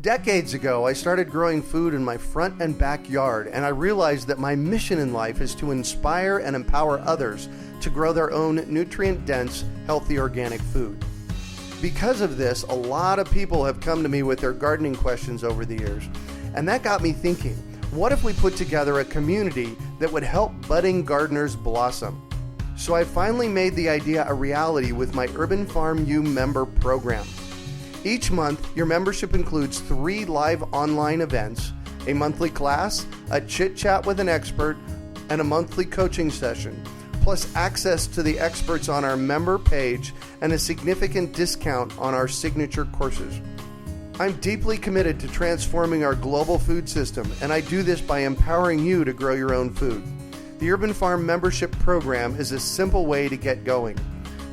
Decades ago, I started growing food in my front and backyard, and I realized that my mission in life is to inspire and empower others to grow their own nutrient-dense, healthy organic food. Because of this, a lot of people have come to me with their gardening questions over the years, and that got me thinking, what if we put together a community that would help budding gardeners blossom? So I finally made the idea a reality with my Urban Farm U member program. Each month, your membership includes 3 live online events, a monthly class, a chit-chat with an expert, and a monthly coaching session, plus access to the experts on our member page and a significant discount on our signature courses. I'm deeply committed to transforming our global food system, and I do this by empowering you to grow your own food. The Urban Farm membership program is a simple way to get going.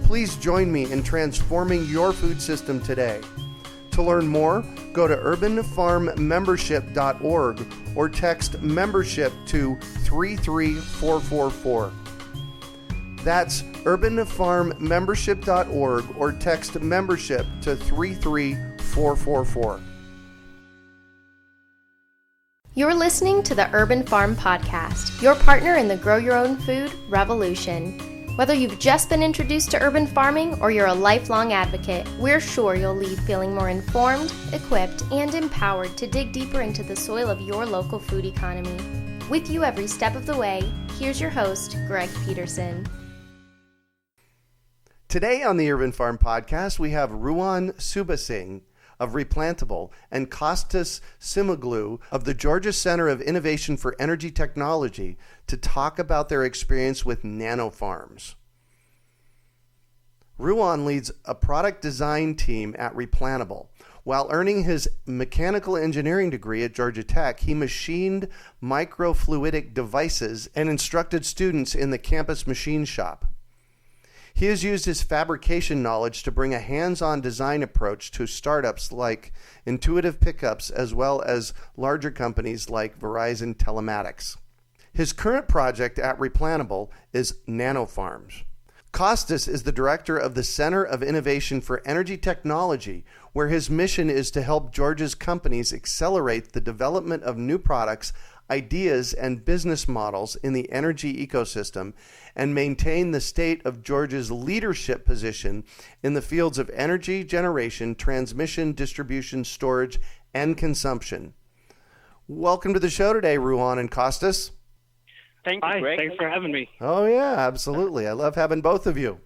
Please join me in transforming your food system today. To learn more, go to urbanfarmmembership.org or text membership to 33444. That's urbanfarmmembership.org or text membership to 33444. You're listening to the Urban Farm Podcast, your partner in the Grow Your Own Food revolution. Whether you've just been introduced to urban farming or you're a lifelong advocate, we're sure you'll leave feeling more informed, equipped, and empowered to dig deeper into the soil of your local food economy. With you every step of the way, here's your host, Greg Peterson. Today on the Urban Farm Podcast, we have Ruwan Subasinghe of Replantable and Costas Simoglou of the Georgia Center of Innovation for Energy Technology to talk about their experience with Nanofarms. Ruwan leads a product design team at Replantable. While earning his mechanical engineering degree at Georgia Tech, he machined microfluidic devices and instructed students in the campus machine shop. He has used his fabrication knowledge to bring a hands-on design approach to startups like Intuitive Pickups as well as larger companies like Verizon Telematics. His current project at Replantable is Nanofarms. Costas is the director of the Center of Innovation for Energy Technology, where his mission is to help Georgia's companies accelerate the development of new products, ideas, and business models in the energy ecosystem and maintain the state of Georgia's leadership position in the fields of energy generation, transmission, distribution, storage, and consumption. Welcome to the show today, Ruwan and Costas. Thank you, Greg. Thanks for having me. Oh, yeah, absolutely. I love having both of you.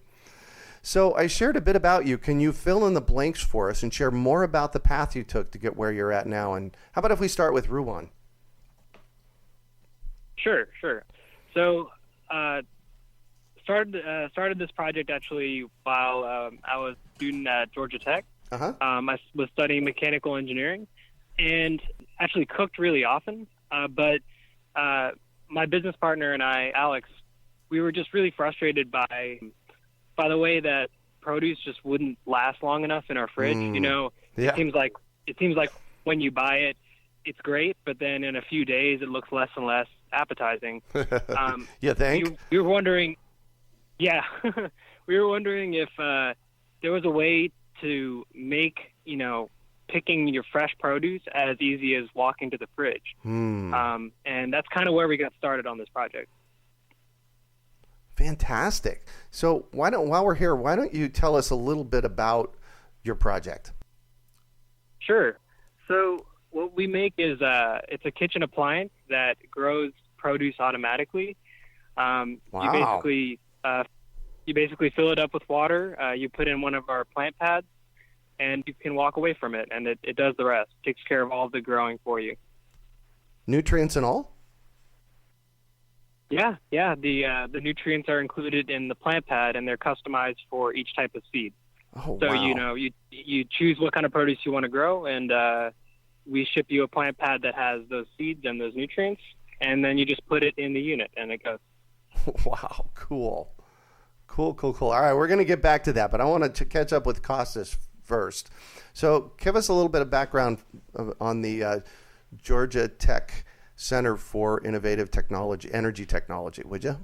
So I shared a bit about you. Can you fill in the blanks for us and share more about the path you took to get where you're at now? And how about if we start with Ruwan? Sure. So, started this project actually while I was a student at Georgia Tech. I was studying mechanical engineering and actually cooked really often. But my business partner and I, Alex, we were just really frustrated by the way that produce just wouldn't last long enough in our fridge. Yeah. It seems like when you buy it, it's great, but then in a few days it looks less and less appetizing. You think? We were wondering, we were wondering if there was a way to make, picking your fresh produce as easy as walking to the fridge. And that's kind of where we got started on this project. Fantastic. So while we're here, why don't you tell us a little bit about your project? Sure. So what we make is it's a kitchen appliance that grows produce automatically. Wow. You basically fill it up with water. You put in one of our plant pads, and you can walk away from it, and it does the rest. Takes care of all the growing for you. Nutrients and all? Yeah. The nutrients are included in the plant pad, and they're customized for each type of seed. Oh, so wow. you choose what kind of produce you want to grow, and we ship you a plant pad that has those seeds and those nutrients, and then you just put it in the unit, and it goes. Wow, cool. All right, we're going to get back to that, but I want to catch up with Costas first. So give us a little bit of background on the Georgia Tech Center for Innovative Technology, Energy Technology, would you?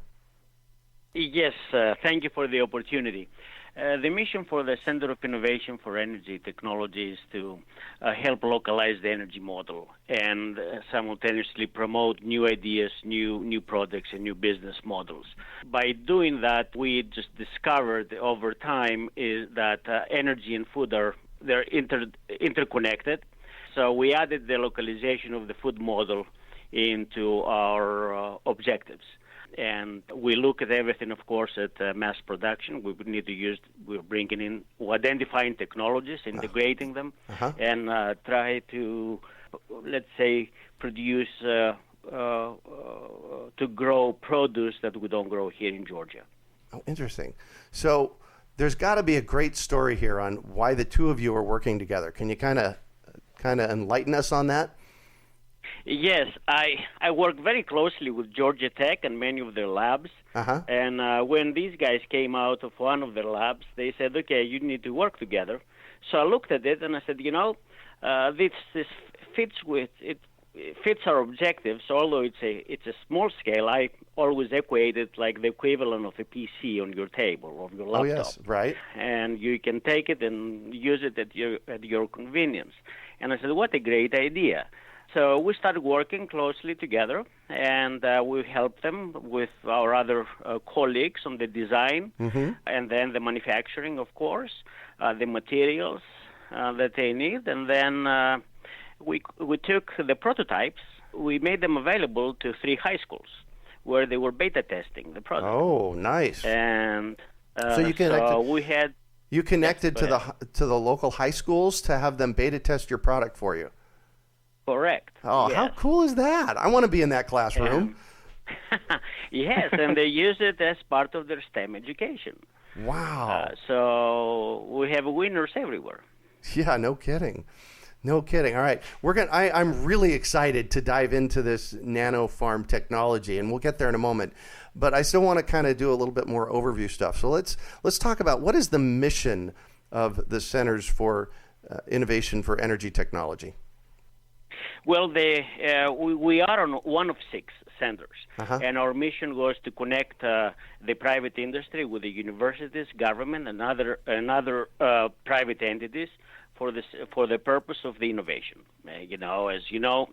Yes, thank you for the opportunity. The mission for the Center of Innovation for Energy Technology is to help localize the energy model and simultaneously promote new ideas, new products, and new business models. By doing that, we just discovered over time is that energy and food they're interconnected. So we added the localization of the food model into our objectives. And we look at everything, of course, at mass production. We're bringing in, identifying technologies, integrating them, and try to, let's say, produce, to grow produce that we don't grow here in Georgia. Oh, interesting. So there's got to be a great story here on why the two of you are working together. Can you kind of enlighten us on that? Yes, I work very closely with Georgia Tech and many of their labs. And when these guys came out of one of their labs, they said, okay, you need to work together. So I looked at it and I said, this fits our objectives. Although it's a small scale, I always equate it like the equivalent of a PC on your table, on your laptop. Oh, yes, right. And you can take it and use it at your convenience. And I said, what a great idea. So we started working closely together, and we helped them with our other colleagues on the design, and then the manufacturing, of course, the materials that they need. And then we took the prototypes, we made them available to 3 high schools where they were beta testing the product. Oh, nice. And so you connected, you connected yes, to the local high schools to have them beta test your product for you. Correct. Oh, yes. How cool is that? I want to be in that classroom. Yes, and they use it as part of their STEM education. Wow. So we have winners everywhere. Yeah, no kidding. No kidding. All right. I'm really excited to dive into this Nanofarm technology, and we'll get there in a moment. But I still want to kind of do a little bit more overview stuff. So let's talk about what is the mission of the Centers for Innovation for Energy Technology. Well, we are on one of 6 centers, and our mission was to connect the private industry with the universities, government, and other private entities for the purpose of the innovation. As you know,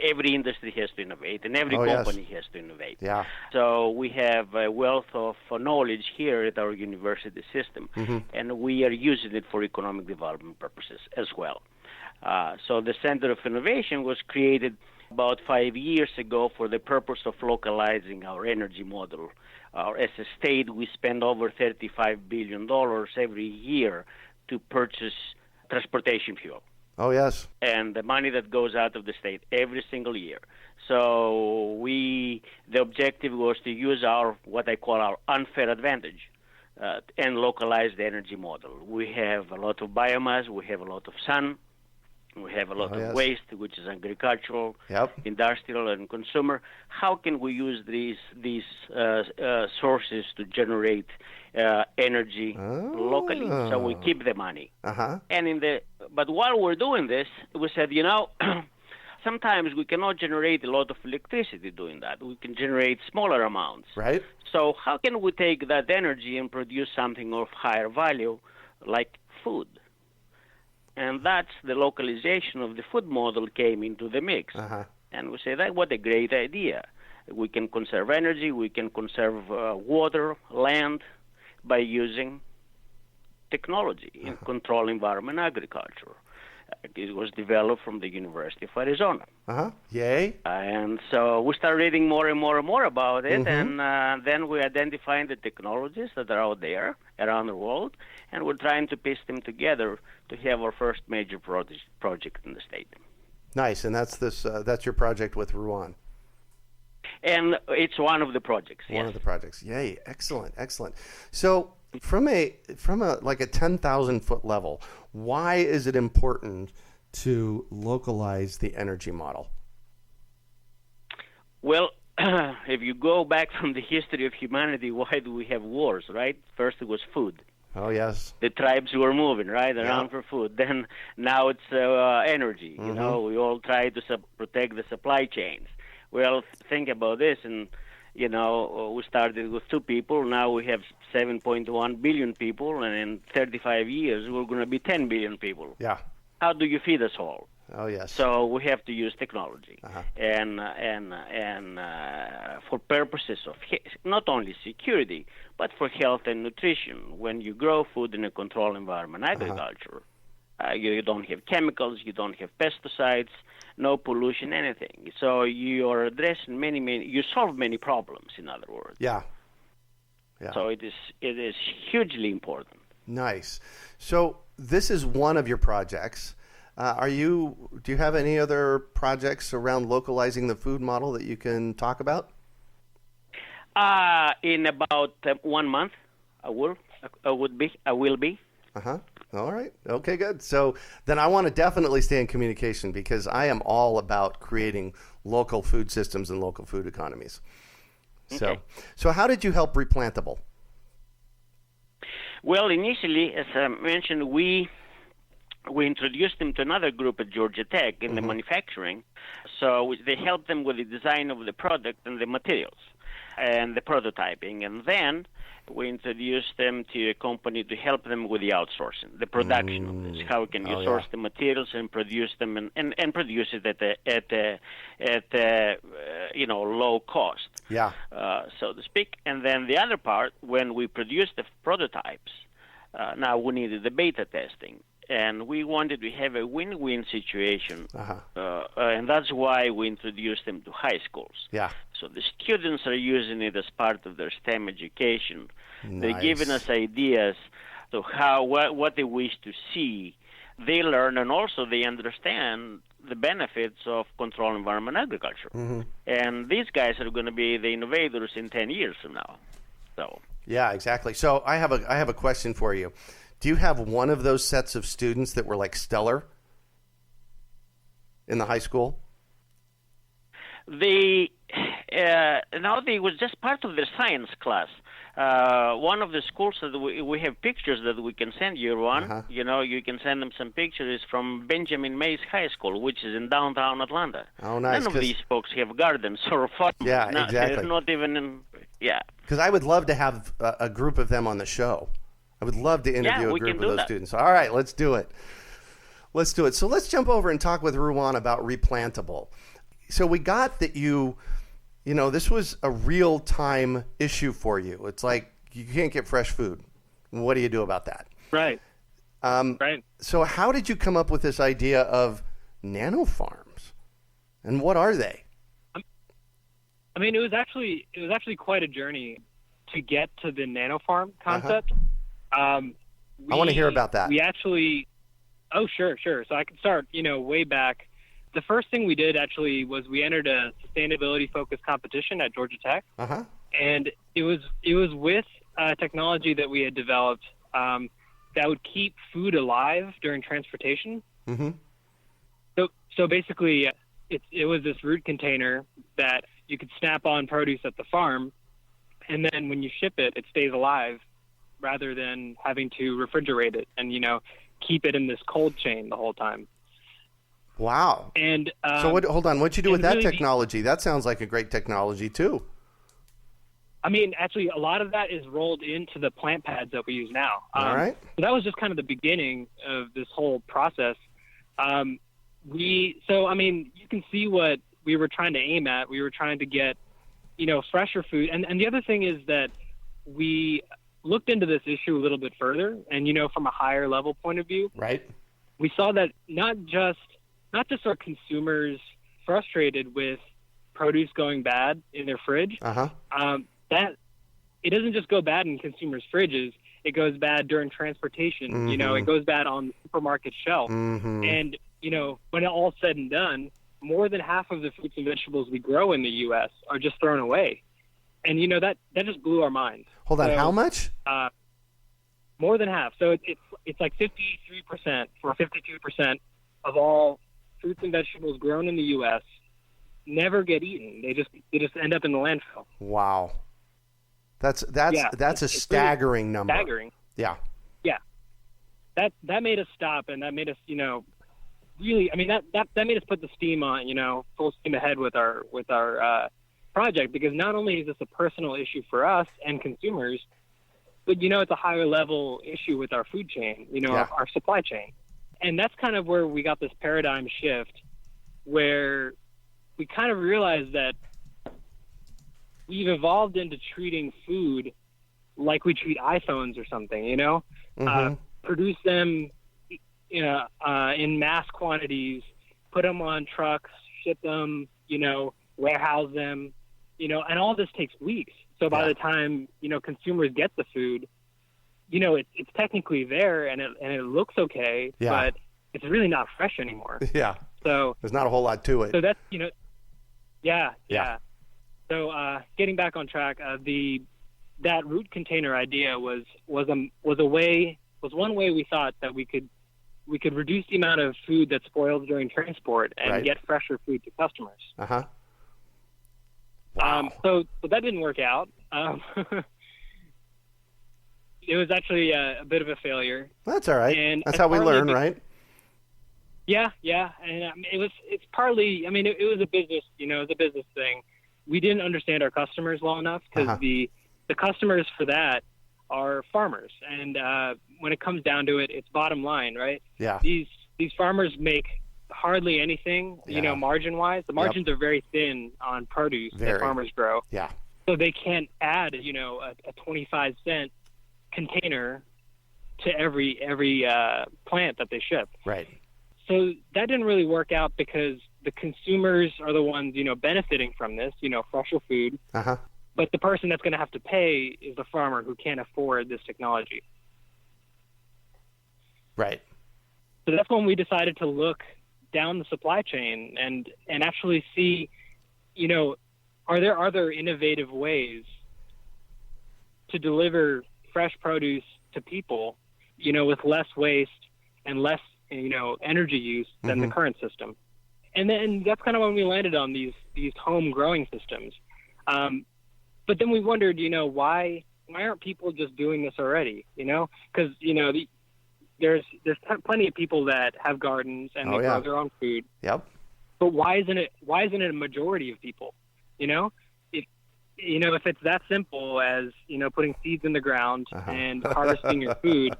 every industry has to innovate, and every company has to innovate. Yeah. So we have a wealth of knowledge here at our university system, and we are using it for economic development purposes as well. So the Center of Innovation was created about 5 years ago for the purpose of localizing our energy model. As a state, we spend over $35 billion every year to purchase transportation fuel. Oh, yes. And the money that goes out of the state every single year. So the objective was to use what I call our unfair advantage and localize the energy model. We have a lot of biomass, we have a lot of sun, we have a lot of waste, which is agricultural, industrial, and consumer. How can we use these sources to generate energy locally? So we keep the money. But while we're doing this, we said, sometimes we cannot generate a lot of electricity doing that. We can generate smaller amounts. Right. So how can we take that energy and produce something of higher value, like food? And that's the localization of the food model came into the mix. And we say, what a great idea. We can conserve energy, we can conserve water, land, by using technology in control environment agriculture. It was developed from the University of Arizona. Yay. And so we started reading more and more and more about it, and then we identified the technologies that are out there around the world, and we're trying to piece them together to have our first major project in the state. Nice, and that's your project with Ruwan. And it's one of the projects. One of the projects. Yay! Excellent, excellent. So from a like a 10,000 foot level, why is it important to localize the energy model? Well, if you go back from the history of humanity, why do we have wars, right? First it was food. Oh, yes. The tribes were moving, right, around for food. Then now it's energy. We all try to protect the supply chains. Well, think about this, and We started with 2 people. Now we have 7.1 billion people, and in 35 years, we're going to be 10 billion people. Yeah. How do you feed us all? Oh, yes. So we have to use technology, Uh-huh. and for purposes of not only security, but for health and nutrition. When you grow food in a controlled environment, agriculture, you don't have chemicals, you don't have pesticides, no pollution, anything. So you are addressing you solve many problems, in other words. Yeah. So it is hugely important. Nice. So this is one of your projects. Do you have any other projects around localizing the food model that you can talk about? In about 1 month, I will be. Uh-huh. All right. Okay, good. So then I want to definitely stay in communication because I am all about creating local food systems and local food economies. Okay. So how did you help Replantable? Well, initially, as I mentioned, we introduced them to another group at Georgia Tech in the manufacturing. So they helped them with the design of the product and the materials and the prototyping. And then we introduced them to a company to help them with the outsourcing, the production of this. How can you source the materials and produce them and produce it at low cost, so to speak. And then the other part, when we produced the prototypes, now we needed the beta testing. And we wanted to have a win-win situation, and that's why we introduced them to high schools. Yeah. So the students are using it as part of their STEM education. Nice. They're giving us ideas to what they wish to see. They learn, and also they understand the benefits of controlled environment agriculture. Mm-hmm. And these guys are going to be the innovators in 10 years from now. So. Yeah, exactly. So I have a question for you. Do you have one of those sets of students that were like stellar in the high school? They was just part of their science class. One of the schools that we have pictures that we can send you, Ruwan. You can send them some pictures from Benjamin Mays High School, which is in downtown Atlanta. Oh, nice. None of these folks have gardens or farms. Yeah, exactly. Not even in, Because I would love to have a group of them on the show. I would love to interview a group of those students. All right, let's do it. So let's jump over and talk with Ruwan about Replantable. So we got that this was a real-time issue for you. It's like you can't get fresh food. What do you do about that? Right. Right. So how did you come up with this idea of Nanofarms, and what are they? I mean, it was actually quite a journey to get to the Nanofarm concept. I want to hear about that. We actually, sure. So I can start, way back. The first thing we did actually was we entered a sustainability-focused competition at Georgia Tech, and it was with technology that we had developed that would keep food alive during transportation. Mm-hmm. So basically, it was this root container that you could snap on produce at the farm, and then when you ship it, it stays alive, rather than having to refrigerate it and, keep it in this cold chain the whole time. Wow. And hold on, what'd you do with that technology? That sounds like a great technology too. I mean, actually, a lot of that is rolled into the plant pads that we use now. All right. So that was just kind of the beginning of this whole process. You can see what we were trying to aim at. We were trying to get, fresher food. And the other thing is that we looked into this issue a little bit further, and from a higher level point of view, right? We saw that not just are consumers frustrated with produce going bad in their fridge, that it doesn't just go bad in consumers' fridges. It goes bad during transportation. Mm-hmm. It goes bad on the supermarket shelf. Mm-hmm. And when it all's said and done, more than half of the fruits and vegetables we grow in the U.S. are just thrown away. And that just blew our minds. Hold on, how much? More than half. So it's like 53% or 52% of all fruits and vegetables grown in the U.S. never get eaten. They just end up in the landfill. Wow, that's a staggering really number. Staggering. Yeah. Yeah. That made us stop, and that made us really. I mean that made us put the steam on. Full steam ahead with our project because not only is this a personal issue for us and consumers, but, it's a higher level issue with our food chain, our supply chain. And that's kind of where we got this paradigm shift where we kind of realized that we've evolved into treating food like we treat iPhones or something, produce them in mass quantities, put them on trucks, ship them, warehouse them, and all this takes weeks. So by the time, consumers get the food, it's technically there and it looks okay, but it's really not fresh anymore. Yeah. So there's not a whole lot to it. So that's, yeah. So getting back on track, that root container idea was one way we thought that we could reduce the amount of food that spoils during transport and get fresher food to customers. Uh-huh. Wow. So that didn't work out. It was actually a bit of a failure. That's all right. And that's how we learn, right? Yeah. And it's partly, it was a business, it was a business thing. We didn't understand our customers well enough because the customers for that are farmers. And when it comes down to it, it's bottom line, right? Yeah. These farmers make hardly anything, margin-wise. The margins are very thin on produce that farmers grow. Yeah. So they can't add, a 25-cent container to every plant that they ship. Right. So that didn't really work out because the consumers are the ones, benefiting from this, fresher food. Uh-huh. But the person that's going to have to pay is the farmer who can't afford this technology. Right. So that's when we decided to look down the supply chain and actually see, are there other innovative ways to deliver fresh produce to people, with less waste and less, energy use than the current system. And then that's kind of when we landed on these home growing systems. But then we wondered, why aren't people just doing this already? Because, there's plenty of people that have gardens and they grow their own food. Yep. But why isn't it a majority of people? If it's that simple as, putting seeds in the ground and harvesting your food,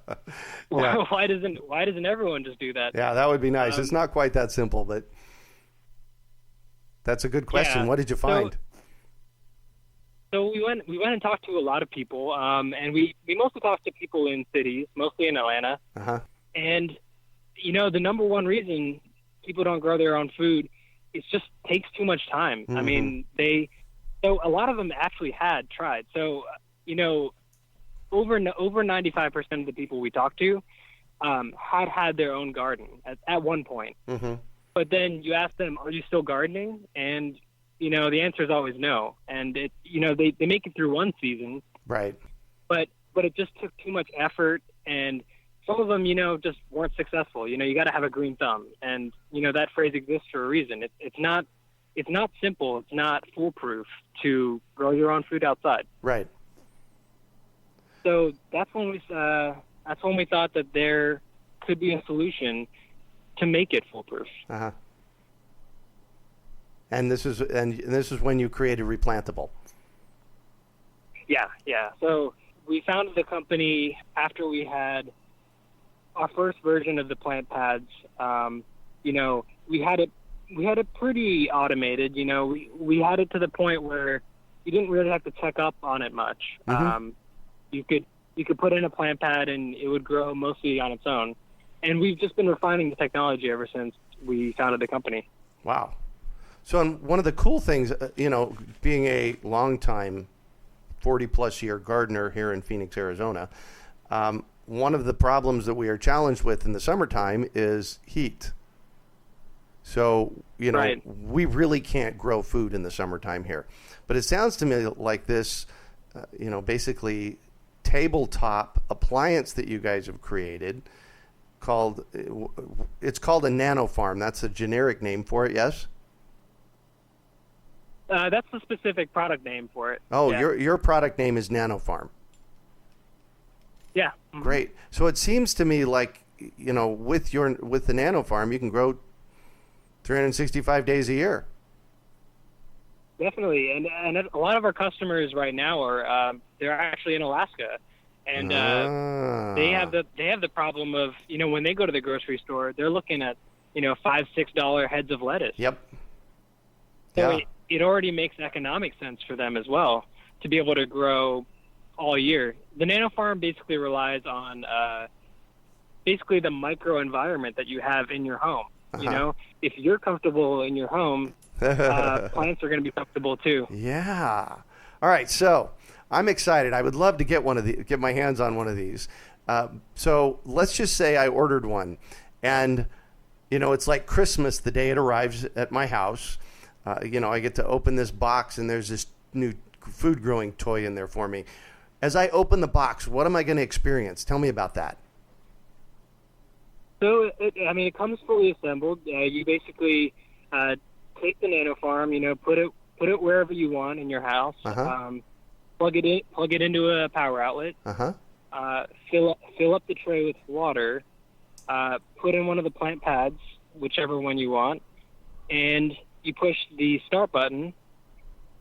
why doesn't everyone just do that? Yeah, that would be nice. It's not quite that simple, but that's a good question. What did you find? So we went and talked to a lot of people, and we mostly talked to people in cities, mostly in Atlanta. Uh-huh. And, the number one reason people don't grow their own food, it just takes too much time. Mm-hmm. So a lot of them actually had tried. So, over 95% of the people we talked to had their own garden at one point. Mm-hmm. But then you ask them, are you still gardening? And, the answer is always no. And they make it through one season. Right. But it just took too much effort, and some of them, just weren't successful. You got to have a green thumb. And, that phrase exists for a reason. It's not simple. It's not foolproof to grow your own food outside. Right. So that's when we thought that there could be a solution to make it foolproof. Uh-huh. And this is when you created Replantable. Yeah. So we founded the company after we had our first version of the plant pads. We had it pretty automated. We had it to the point where you didn't really have to check up on it much. Mm-hmm. You could put in a plant pad and it would grow mostly on its own. And we've just been refining the technology ever since we founded the company. Wow. So one of the cool things, being a longtime 40-plus year gardener here in Phoenix, Arizona, one of the problems that we are challenged with in the summertime is heat. So, we really can't grow food in the summertime here. But it sounds to me like this, basically tabletop appliance that you guys have created it's called a Nanofarm. That's a generic name for it, yes? That's the specific product name for it. Oh, yeah. Your product name is Nanofarm. Yeah. Mm-hmm. Great. So it seems to me like, with the Nanofarm, you can grow 365 days a year. definitely. And a lot of our customers right now are they're actually in Alaska, and they have the problem of, you know, when they go to the grocery store, they're looking at, you know, $5-6 heads of lettuce. Yep. So it already makes economic sense for them as well to be able to grow all year. The Nanofarm basically relies on basically the microenvironment that you have in your home. You know, if you're comfortable in your home, plants are going to be comfortable too. Yeah. All right. So I'm excited. I would love to get get my hands on one of these. So let's just say I ordered one, and you know, it's like Christmas the day it arrives at my house. You know, I get to open this box, and there's this new food growing toy in there for me. As I open the box, what am I going to experience? Tell me about that. So, it comes fully assembled. You basically take the Nanofarm, you know, put it wherever you want in your house. Plug it into a power outlet. Fill up the tray with water. Put in one of the plant pads, whichever one you want, and you push the start button,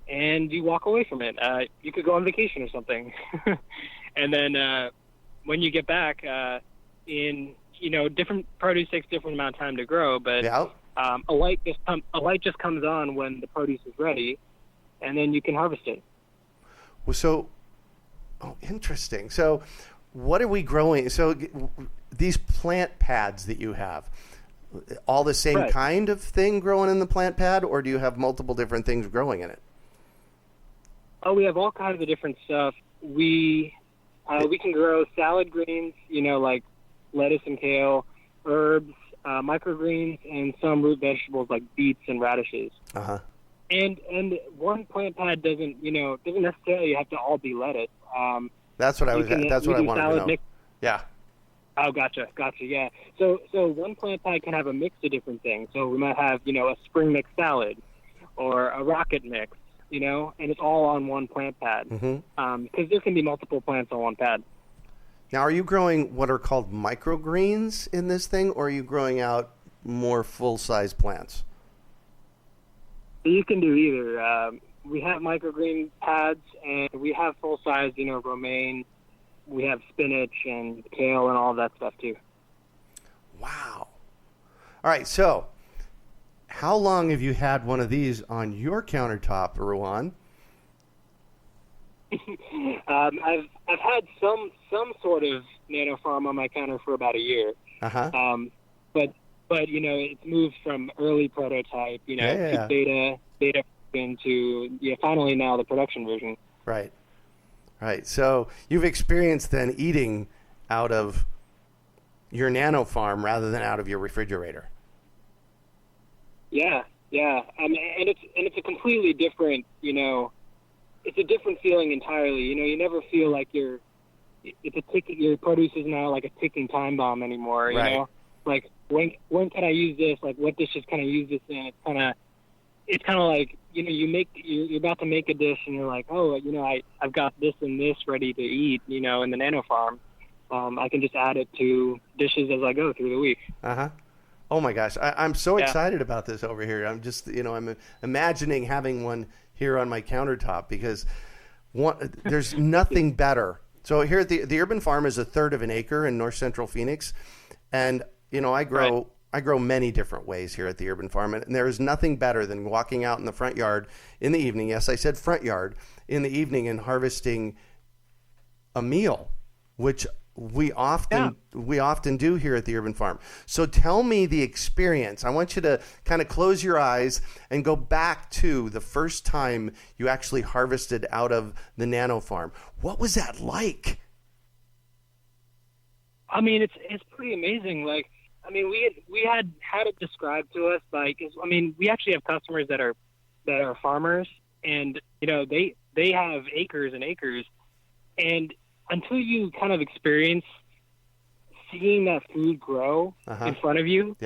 and you walk away from it. You could go on vacation or something, and then when you get back, different produce takes different amount of time to grow, but a light just comes on when the produce is ready, and then you can harvest it. Well, interesting. So, what are we growing? So, these plant pads that you have, all the same kind of thing growing in the plant pad, or do you have multiple different things growing in it? Oh, we have all kinds of different stuff. We can grow salad greens, you know, like lettuce and kale, herbs, microgreens, and some root vegetables like beets and radishes. And one plant pad doesn't necessarily have to all be lettuce. That's what I wanted to know. Yeah. Oh, gotcha. Yeah. So one plant pad can have a mix of different things. So we might have, you know, a spring mix salad or a rocket mix, you know, and it's all on one plant pad. Because there can be multiple plants on one pad. Now, are you growing what are called microgreens in this thing, or are you growing out more full-size plants? You can do either. We have microgreen pads, and we have full-size, you know, romaine. We have spinach and kale and all that stuff, too. Wow. All right, so how long have you had one of these on your countertop, Ruwan? I've had some sort of Nanofarm on my counter for about a year. But you know, it's moved from early prototype, you know, to beta into finally now the production version. Right. So you've experienced then eating out of your Nanofarm rather than out of your refrigerator. Yeah. And it's a completely different, you know. It's a different feeling entirely. You know, you never feel like your produce is now like a ticking time bomb anymore. You know, like when can I use this? Like, what dishes can I use this in? It's kind of like, you know, you're about to make a dish and you're like, oh, you know, I've got this and this ready to eat. You know, in the Nanofarm, I can just add it to dishes as I go through the week. Oh my gosh, I'm so excited about this over here. I'm just, you know, I'm imagining having one here on my countertop because there's nothing better. So here at the Urban Farm is 1/3 of an acre in north central Phoenix, and you know I grow many different ways here at the Urban Farm, and there is nothing better than walking out in the front yard in the evening. Yes, I said front yard in the evening and harvesting a meal, which we often do here at the Urban Farm. So tell me the experience. I want you to kind of close your eyes and go back to the first time you actually harvested out of the Nanofarm. What was that like? I mean, it's pretty amazing. Like, I mean, we had it described to us by, I mean, we actually have customers that are farmers, and you know they have acres and acres, and until you kind of experience seeing that food grow in front of you,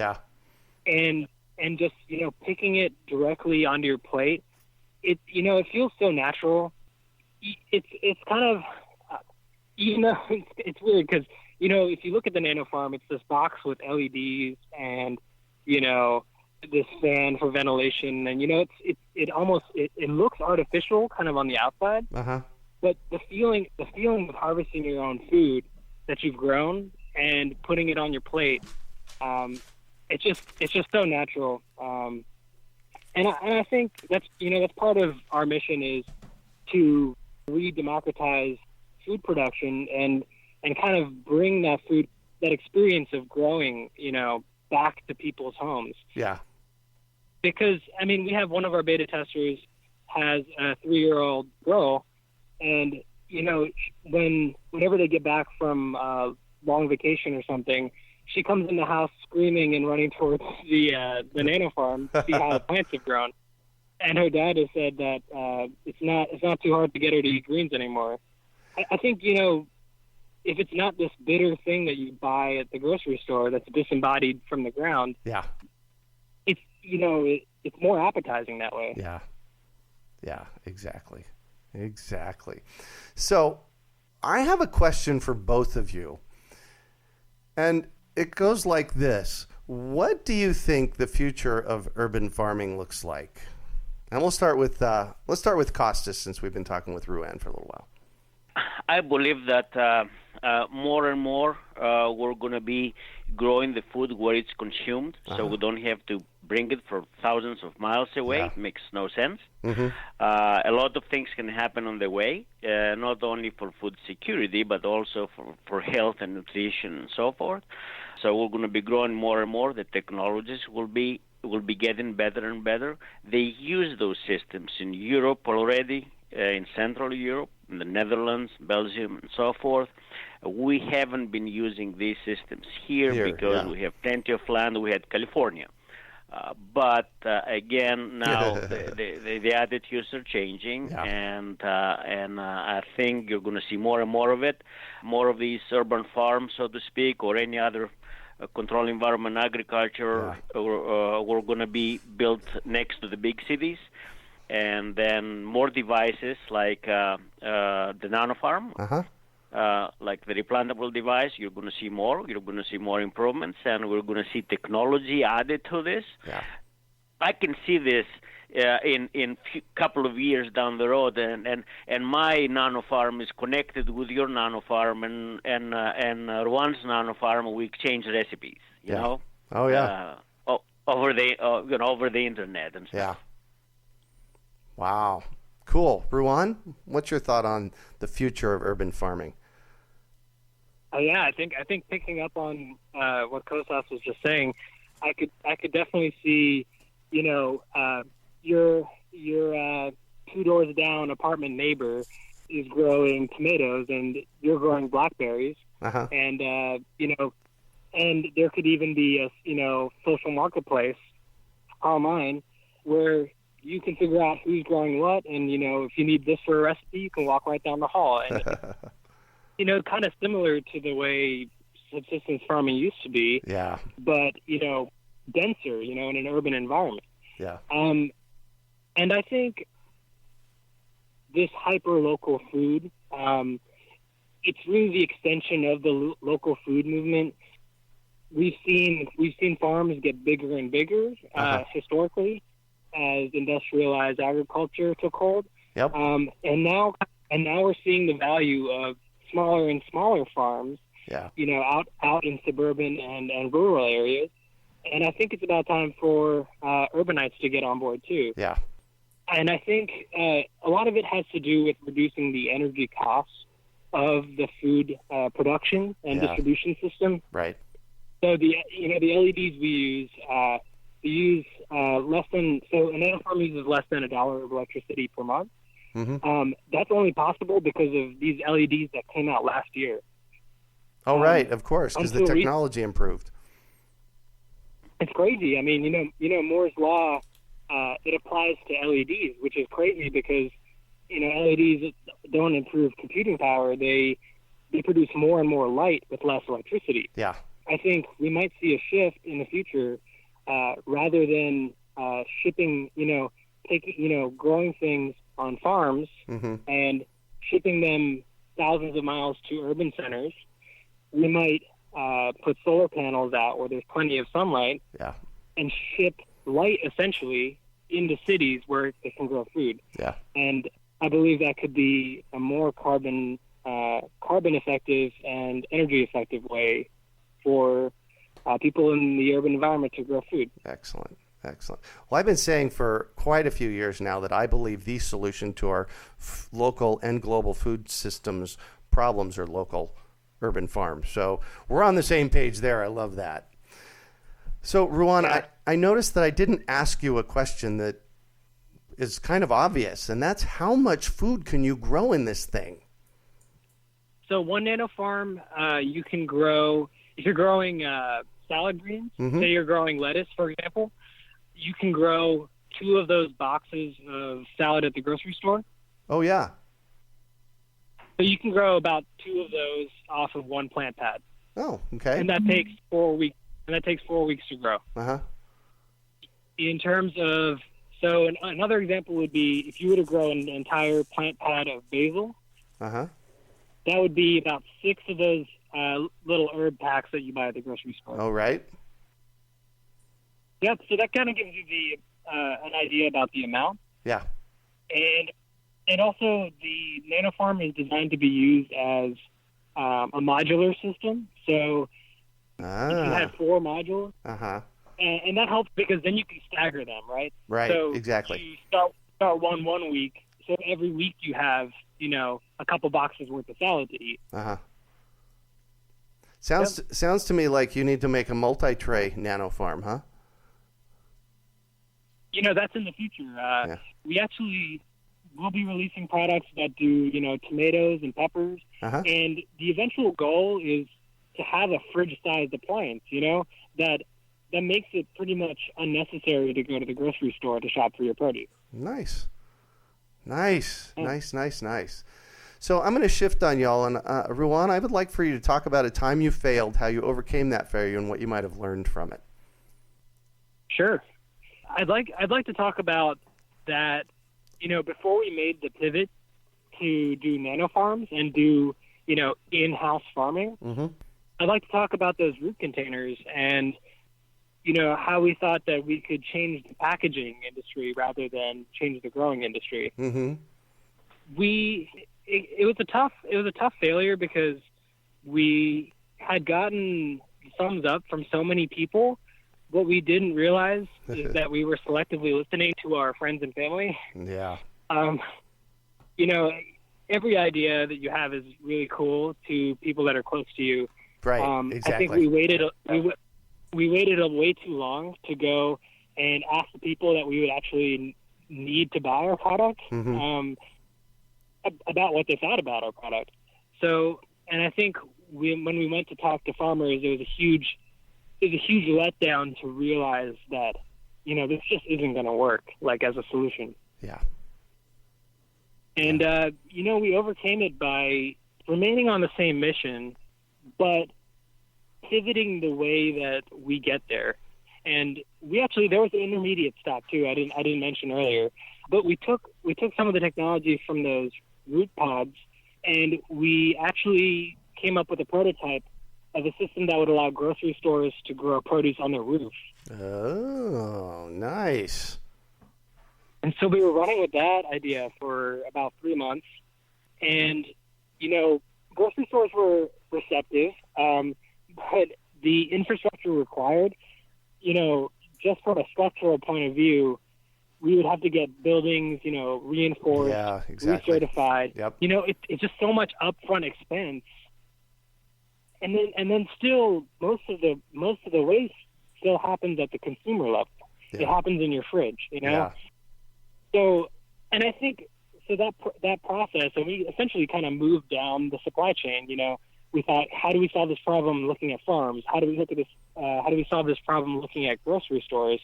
and just, you know, picking it directly onto your plate, it feels so natural. It's kind of, you know, it's weird because, you know, if you look at the Nanofarm, it's this box with LEDs and, you know, this fan for ventilation, and you know, it looks artificial kind of on the outside. Uh-huh. But the feeling of harvesting your own food that you've grown and putting it on your plate, it's just so natural. And I think that's part of our mission is to re-democratize food production and kind of bring that experience of growing, back to people's homes. Yeah. Because, we have one of our beta testers has a 3-year-old girl, and, whenever they get back from long vacation or something, she comes in the house screaming and running towards the Nanofarm to see how the plants have grown. And her dad has said that it's not too hard to get her to eat greens anymore. I think, if it's not this bitter thing that you buy at the grocery store that's disembodied from the ground, yeah, it's it's more appetizing that way. Yeah, exactly. So I have a question for both of you, and it goes like this. What do you think the future of urban farming looks like? And let's start with Costas, since we've been talking with Ruwan for a little while. I believe that more and more we're going to be growing the food where it's consumed, so we don't have to bring it from thousands of miles away. Yeah. It makes no sense. Mm-hmm. A lot of things can happen on the way, not only for food security, but also for health and nutrition and so forth. So we're going to be growing more and more. The technologies will be getting better and better. They use those systems in Europe already, in Central Europe, in the Netherlands, Belgium, and so forth. We haven't been using these systems here because we have plenty of land. We had California. But again, now the attitudes are changing, and I think you're going to see more and more of it, more of these urban farms, so to speak, or any other controlled environment agriculture, we're going to be built next to the big cities. And then more devices like the Nanofarm, like the Replantable device. You're going to see more. You're going to see more improvements, and we're going to see technology added to this. Yeah. I can see this in couple of years down the road, and my Nanofarm is connected with your Nanofarm, and Ruwan's Nanofarm. We exchange recipes. You know. Oh yeah. Over the internet and stuff. Yeah. Wow. Cool. Ruwan, what's your thought on the future of urban farming? I think picking up on what Costas was just saying, I could definitely see, your 2 doors down apartment neighbor is growing tomatoes and you're growing blackberries, and and there could even be a social marketplace online where you can figure out who's growing what, and if you need this for a recipe, you can walk right down the hall. And kind of similar to the way subsistence farming used to be. Yeah. But denser, in an urban environment. Yeah. And I think this hyper local food, it's really the extension of the local food movement. We've seen farms get bigger and bigger historically, as industrialized agriculture took hold. Yep. And now we're seeing the value of smaller and smaller farms. Yeah. Out in suburban and rural areas. And I think it's about time for urbanites to get on board too. Yeah. And I think a lot of it has to do with reducing the energy costs of the food production and distribution system. Right. So the LEDs we use less than, so a Nanofarm uses less than $1 of electricity per month. Mm-hmm. That's only possible because of these LEDs that came out last year. Oh, right, of course, because the technology improved. It's crazy. I mean, Moore's Law, it applies to LEDs, which is crazy because, LEDs don't improve computing power. They produce more and more light with less electricity. Yeah. I think we might see a shift in the future. Rather than shipping, growing things on farms and shipping them thousands of miles to urban centers, we might put solar panels out where there's plenty of sunlight and ship light essentially into cities where they can grow food. Yeah. And I believe that could be a more carbon effective and energy effective way for people in the urban environment to grow food. Excellent. Well, I've been saying for quite a few years now that I believe the solution to our local and global food systems problems are local urban farms. So we're on the same page there. I love that. So, Ruwan, Yeah. I noticed that I didn't ask you a question that is kind of obvious, and that's how much food can you grow in this thing? So one Nanofarm, you can grow, if you're growing salad greens, say you're growing lettuce, for example, you can grow 2 of those boxes of salad at the grocery store. Oh, yeah. So you can grow about 2 of those off of one plant pad. Oh, okay. And that takes 4 weeks. To grow. Uh-huh. In terms of, so another example would be if you were to grow an entire plant pad of basil, Uh-huh. that would be about 6 of those little herb packs that you buy at the grocery store. Oh, right. Yep. So that kind of gives you an idea about the amount. Yeah. And also the Nanofarm is designed to be used as a modular system. So you can have 4 modules. Uh-huh. And that helps because then you can stagger them, right? Right, so exactly. You start one week, so every week you have, a couple boxes worth of salad to eat. Uh-huh. Sounds to me like you need to make a multi-tray Nanofarm, huh? That's in the future. We actually will be releasing products that do, tomatoes and peppers. Uh-huh. And the eventual goal is to have a fridge-sized appliance, that makes it pretty much unnecessary to go to the grocery store to shop for your produce. Nice. So I'm going to shift on y'all. And Ruwan, I would like for you to talk about a time you failed, how you overcame that failure, and what you might have learned from it. Sure. I'd like to talk about that, before we made the pivot to do Nanofarms and do, in-house farming, I'd like to talk about those root containers and, how we thought that we could change the packaging industry rather than change the growing industry. Mm-hmm. It was a tough failure because we had gotten thumbs up from so many people. What we didn't realize is that we were selectively listening to our friends and family. Yeah. Every idea that you have is really cool to people that are close to you. Right. Exactly. I think we waited way too long to go and ask the people that we would actually need to buy our product about what they thought about our product. So, and I think when we went to talk to farmers, it was a huge letdown to realize that, this just isn't going to work, like, as a solution. Yeah. And, we overcame it by remaining on the same mission, but pivoting the way that we get there. And there was an intermediate stop too. I didn't mention earlier, but we took some of the technology from those root pods, and we actually came up with a prototype of a system that would allow grocery stores to grow produce on their roof. Oh, nice. And so we were running with that idea for about 3 months, and grocery stores were receptive, but the infrastructure required, just from a structural point of view, we would have to get buildings, reinforced, recertified. Yep. It's just so much upfront expense, and then still most of the waste still happens at the consumer level. Yeah. It happens in your fridge, Yeah. So, and I think that process, and we essentially kind of moved down the supply chain. We thought, how do we solve this problem looking at farms? How do we look at this? How do we solve this problem looking at grocery stores?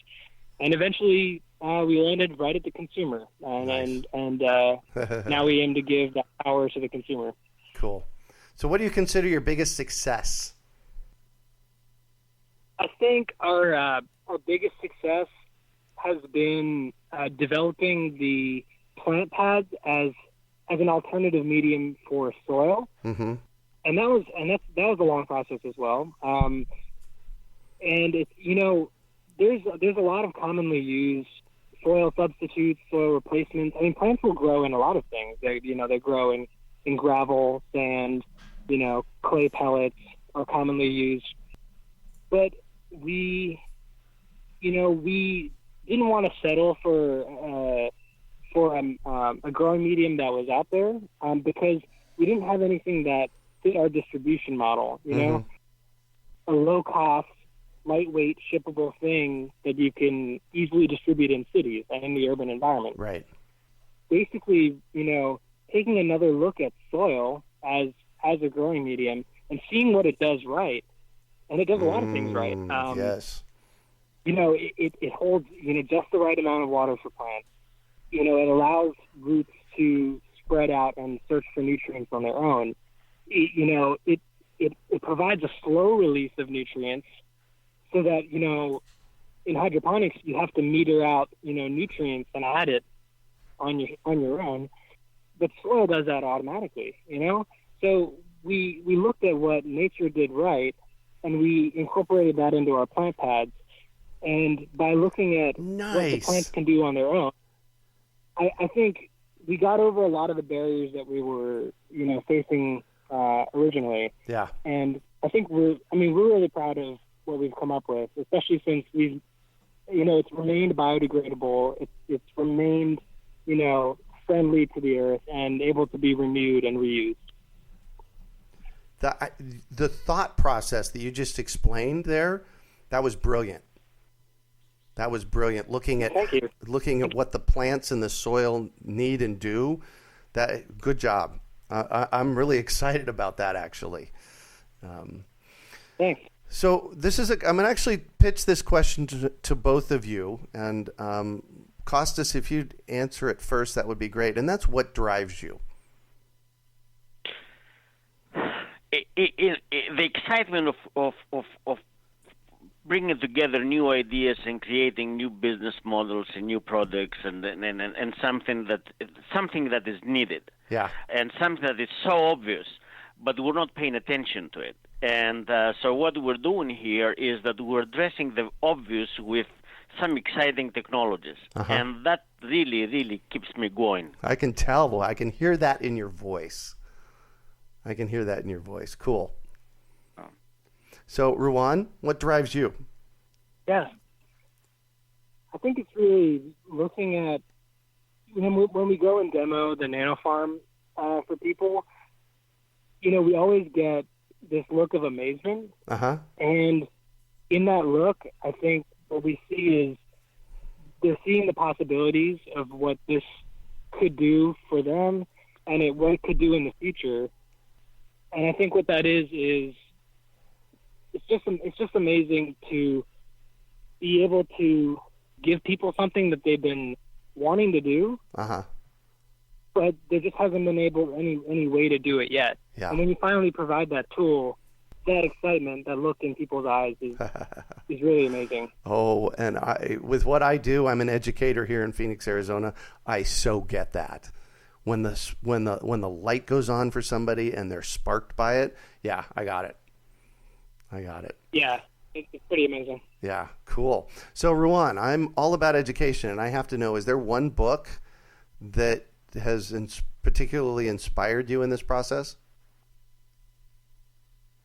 And eventually, we landed right at the consumer, and now we aim to give that power to the consumer. Cool. So, what do you consider your biggest success? I think our biggest success has been developing the plant pads as an alternative medium for soil. Mm-hmm. And that was a long process as well. And it's there's a lot of commonly used soil substitutes, soil replacements. I mean, plants will grow in a lot of things. They grow in gravel, sand, clay pellets are commonly used. But we didn't want to settle for a growing medium that was out there because we didn't have anything that fit our distribution model. A low cost, lightweight, shippable thing that you can easily distribute in cities and in the urban environment. Right. Basically, taking another look at soil as a growing medium and seeing what it does right. And it does a lot of things right. Yes. It holds, just the right amount of water for plants. It allows roots to spread out and search for nutrients on their own. It provides a slow release of nutrients so that, in hydroponics, you have to meter out, nutrients and add it on your own. But soil does that automatically, So we looked at what nature did right, and we incorporated that into our plant pads. And by looking at what the plants can do on their own, I think we got over a lot of the barriers that we were, facing originally. Yeah. And I think we're really proud of what we've come up with, especially since it's remained biodegradable. It's remained, friendly to the earth and able to be renewed and reused. The thought process that you just explained there, that was brilliant. That was brilliant. Looking at what the plants in the soil need and do. Good job. I'm really excited about that, actually. Thanks. So I'm going to actually pitch this question to both of you. And Costas, if you'd answer it first, that would be great. And that's what drives you. The excitement of bringing together new ideas and creating new business models and new products and something that is needed. Yeah. And something that is so obvious, but we're not paying attention to it. And so what we're doing here is that we're addressing the obvious with some exciting technologies. And that really, really keeps me going. I can tell. I can hear that in your voice. Cool. So, Ruwan, what drives you? Yeah. I think it's really looking at, when we go and demo the Nanofarm for people, we always get this look of amazement. And in that look, I think what we see is they're seeing the possibilities of what this could do for them and what it could do in the future. And I think what that is it's just amazing to be able to give people something that they've been wanting to do, but there just hasn't been any way to do it yet. Yeah. And when you finally provide that tool, that excitement, that look in people's eyes is really amazing. Oh, and with what I do, I'm an educator here in Phoenix, Arizona. I so get that. When the light goes on for somebody and they're sparked by it, yeah, I got it. Yeah, it's pretty amazing. Yeah, cool. So, Ruwan, I'm all about education, and I have to know, is there one book that has particularly inspired you in this process?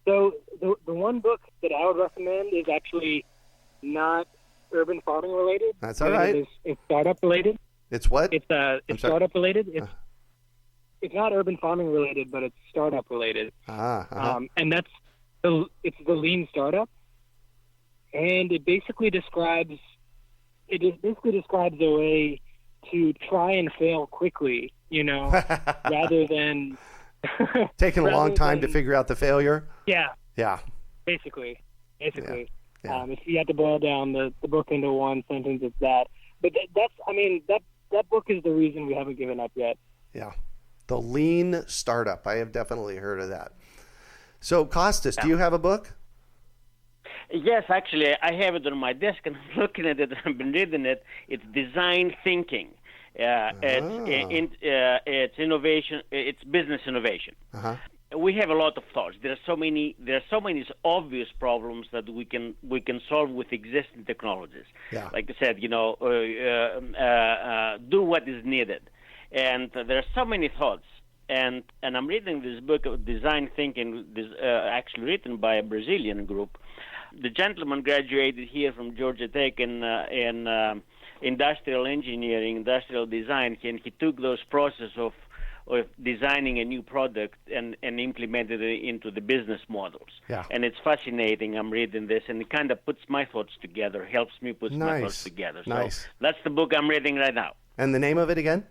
So, the one book that I would recommend is actually not urban farming related. That's all right. It's startup related. It's what? It's startup related. It's not urban farming related, but it's startup related. And it's the Lean Startup, and it basically describes a way to try and fail quickly, rather than taking a long time to figure out the failure. Yeah. Basically. Yeah. If you had to boil down the book into one sentence, it's that. But that book is the reason we haven't given up yet. Yeah. The Lean Startup. I have definitely heard of that. So, Costas, do you have a book? Yes, actually, I have it on my desk, and I'm looking at it. I've been reading it. It's Design Thinking. It's innovation. It's business innovation. we have a lot of thoughts. There are so many obvious problems that we can solve with existing technologies. Yeah. Like I said, do what is needed, and there are so many thoughts. And I'm reading this book of design thinking, actually written by a Brazilian group. The gentleman graduated here from Georgia Tech in industrial engineering, industrial design, and he took those process of designing a new product and implemented it into the business models. Yeah. And it's fascinating. I'm reading this, and it kind of puts my thoughts together, helps me put my thoughts together. So that's the book I'm reading right now. And the name of it again?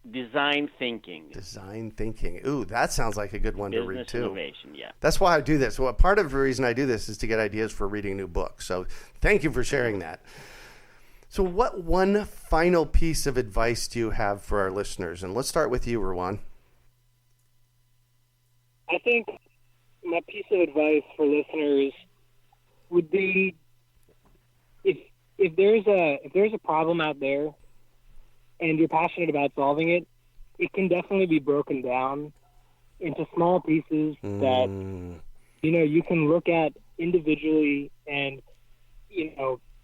Design Thinking. Design Thinking. Ooh, that sounds like a good one to read, too. Innovation, yeah. That's why I do this. Well, part of the reason I do this is to get ideas for reading new books. So thank you for sharing that. So what one final piece of advice do you have for our listeners? And let's start with you, Ruwan. I think my piece of advice for listeners would be if there's a problem out there and you're passionate about solving it, it can definitely be broken down into small pieces that you can look at individually, and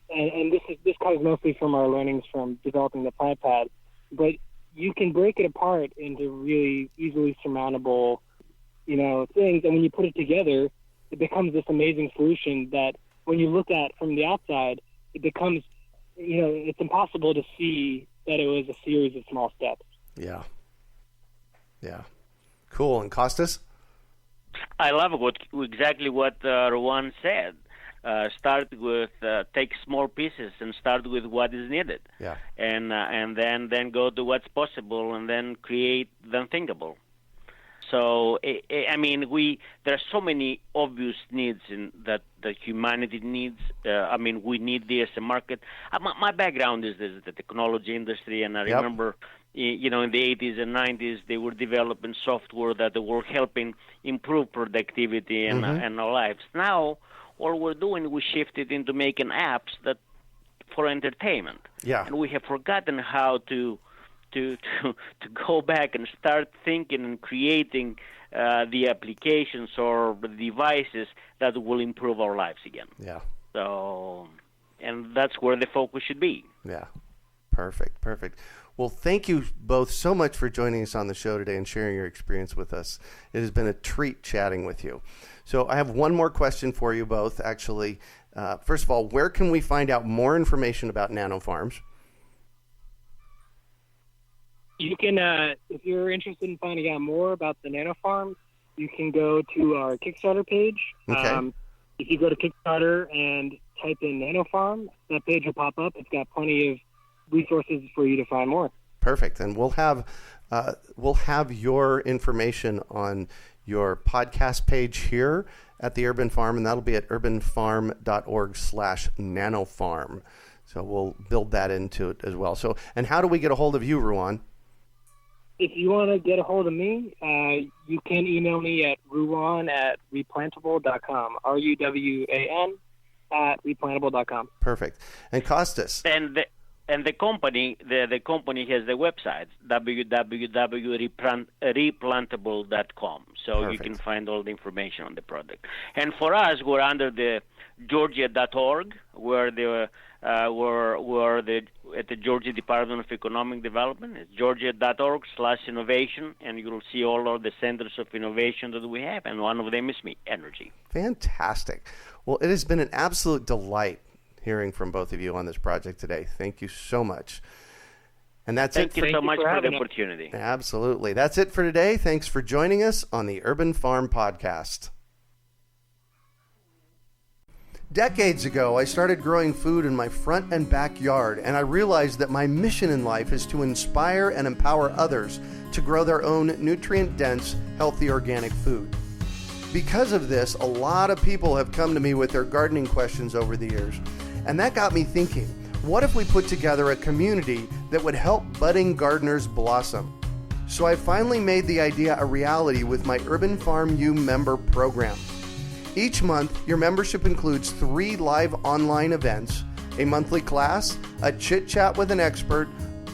and this comes mostly from our learnings from developing the plant pad, but you can break it apart into really easily surmountable, things, and when you put it together, it becomes this amazing solution that when you look at from the outside, it becomes, it's impossible to see that it was a series of small steps. Yeah. Cool. And Costas? I love exactly what Ruwan said. Start with take small pieces and start with what is needed. Yeah. And then go to what's possible and then create the unthinkable. So there are so many obvious needs that humanity needs. We need this as a market. My background is the technology industry, and I remember, in the 80s and 90s, they were developing software that were helping improve productivity and our lives. Now, all we're doing, we shifted into making apps that for entertainment. Yeah. And we have forgotten how to go back and start thinking and creating the applications or the devices that will improve our lives again. Yeah. So, and that's where the focus should be. Yeah. Perfect. Well, thank you both so much for joining us on the show today and sharing your experience with us. It has been a treat chatting with you. So I have one more question for you both, actually. First of all, where can we find out more information about Nanofarms? You can, if you're interested in finding out more about the Nanofarm, you can go to our Kickstarter page. Okay. If you go to Kickstarter and type in Nanofarm, that page will pop up. It's got plenty of resources for you to find more. Perfect. And we'll have your information on your podcast page here at the Urban Farm, and that'll be at urbanfarm.org/nanofarm. So we'll build that into it as well. So, and how do we get a hold of you, Ruwan? If you want to get a hold of me, you can email me at ruwan@replantable.com, RUWAN @replantable.com. Perfect. And Costas? And the company has the website, www.replantable.com. So Perfect. You can find all the information on the product. And for us, we're under the Georgia.org, we're at the Georgia Department of Economic Development. It's georgia.org/innovation, and you'll see all of the centers of innovation that we have, and one of them is energy. Fantastic. Well, it has been an absolute delight hearing from both of you on this project today. Thank you so much. And that's Thank you so much for the opportunity. Absolutely. That's it for today. Thanks for joining us on the Urban Farm Podcast. Decades ago, I started growing food in my front and backyard, and I realized that my mission in life is to inspire and empower others to grow their own nutrient-dense, healthy organic food. Because of this, a lot of people have come to me with their gardening questions over the years, and that got me thinking, what if we put together a community that would help budding gardeners blossom? So I finally made the idea a reality with my Urban Farm U member program. Each month, your membership includes 3 live online events, a monthly class, a chit-chat with an expert,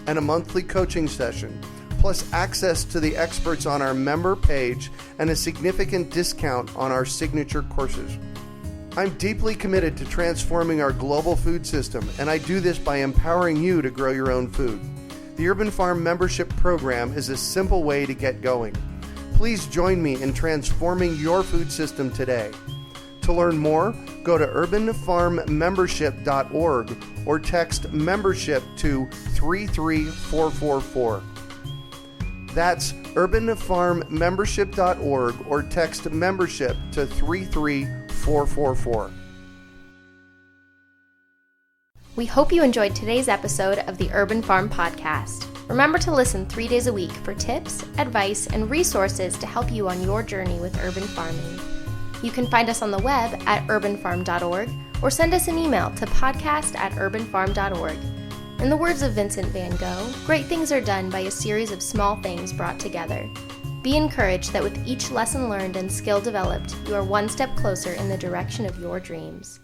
and a monthly coaching session, plus access to the experts on our member page and a significant discount on our signature courses. I'm deeply committed to transforming our global food system, and I do this by empowering you to grow your own food. The Urban Farm membership program is a simple way to get going. Please join me in transforming your food system today. To learn more, go to urbanfarmmembership.org or text membership to 33444. That's urbanfarmmembership.org or text membership to 33444. We hope you enjoyed today's episode of the Urban Farm Podcast. Remember to listen 3 days a week for tips, advice, and resources to help you on your journey with urban farming. You can find us on the web at urbanfarm.org or send us an email to podcast@urbanfarm.org. In the words of Vincent van Gogh, great things are done by a series of small things brought together. Be encouraged that with each lesson learned and skill developed, you are one step closer in the direction of your dreams.